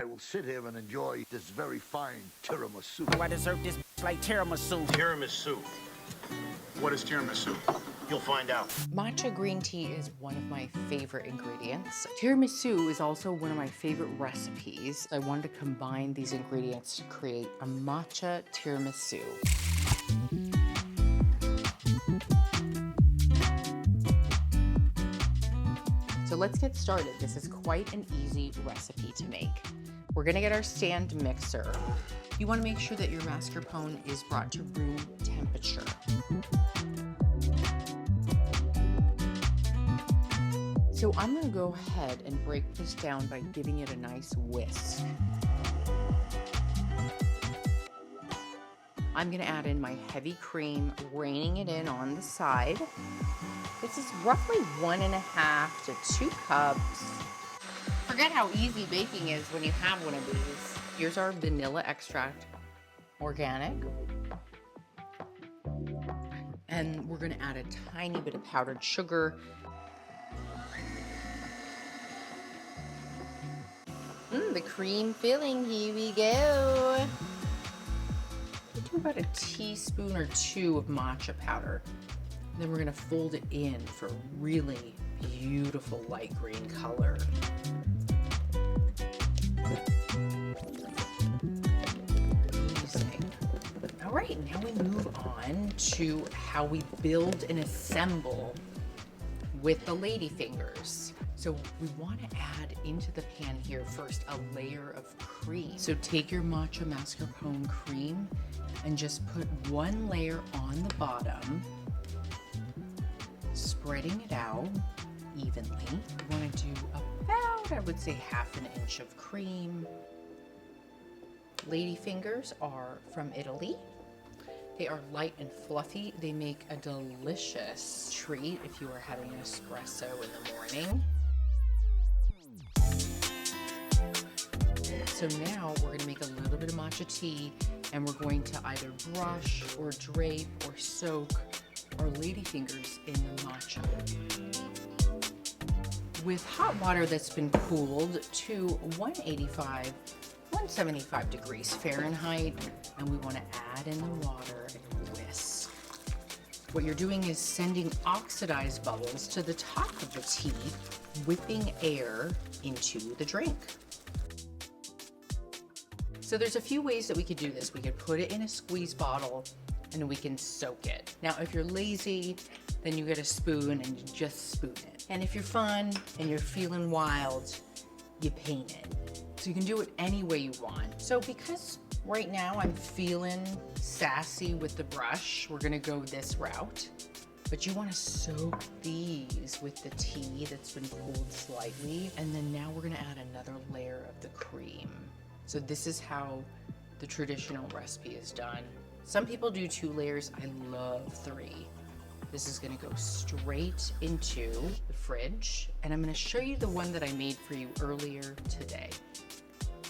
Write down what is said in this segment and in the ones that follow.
I will sit here and enjoy this very fine tiramisu. I deserve this like tiramisu. Tiramisu. What is tiramisu? You'll find out. Matcha green tea is one of my favorite ingredients. Tiramisu is also one of my favorite recipes. I wanted to combine these ingredients to create a matcha tiramisu. So let's get started. This is quite an easy recipe to make. We're gonna get our stand mixer. You wanna make sure that your mascarpone is brought to room temperature. So I'm gonna go ahead and break this down by giving it a nice whisk. I'm gonna add in my heavy cream, reining it in on the side. This is roughly 1.5 to 2 cups. Forget how easy baking is when you have one of these. Here's our vanilla extract, organic. And we're gonna add a tiny bit of powdered sugar. The cream filling, here we go. Do about a teaspoon or 2 of matcha powder. Then we're gonna fold it in for a really beautiful light green color. Amazing. All right, now we move on to how we build and assemble with the Ladyfingers. So we wanna add into the pan here first a layer of cream. So take your Matcha Mascarpone Cream and just put 1 layer on the bottom, spreading it out evenly. You wanna do about, I would say, 1/2 inch of cream. Ladyfingers are from Italy. They are light and fluffy. They make a delicious treat if you are having an espresso in the morning. So now we're gonna make a little bit of matcha tea, and we're going to either brush or drape or soak our ladyfingers in the matcha. With hot water that's been cooled to 175 degrees Fahrenheit, and we want to add in the water and whisk. What you're doing is sending oxidized bubbles to the top of the tea, whipping air into the drink. So there's a few ways that we could do this. We could put it in a squeeze bottle and we can soak it. Now, if you're lazy, then you get a spoon and you just spoon it. And if you're fun and you're feeling wild, you paint it. So you can do it any way you want. So because right now I'm feeling sassy with the brush, we're gonna go this route. But you wanna soak these with the tea that's been cooled slightly. And then now we're gonna add another layer of the cream. So this is how the traditional recipe is done. Some people do 2 layers, I love 3. This is gonna go straight into the fridge, and I'm gonna show you the one that I made for you earlier today.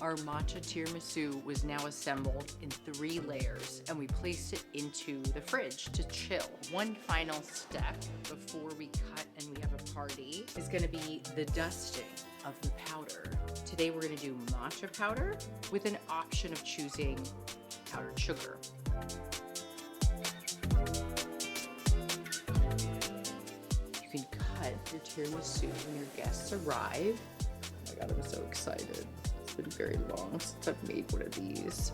Our matcha tiramisu was now assembled in 3 layers, and we placed it into the fridge to chill. One final step before we cut and we have a party is gonna be the dusting of the powder. Today we're gonna do matcha powder with an option of choosing powdered sugar. You can cut your tiramisu when your guests arrive. Oh my God, I'm so excited. It's been very long since I've made one of these.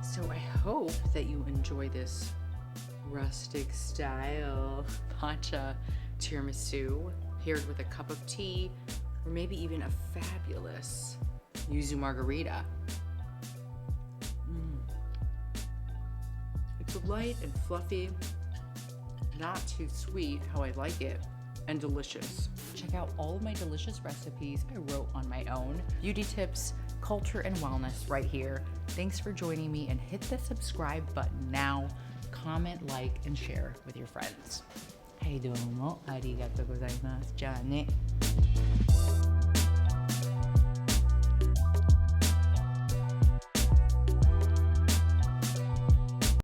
So I hope that you enjoy this rustic style matcha tiramisu paired with a cup of tea, or maybe even a fabulous yuzu margarita. It's light and fluffy, not too sweet, how I like it, and delicious. Check out all of my delicious recipes I wrote on my own. Beauty tips, culture, and wellness right here. Thanks for joining me, and hit the subscribe button now. Comment, like, and share with your friends. はい、どうもありがとうございます。じゃあね。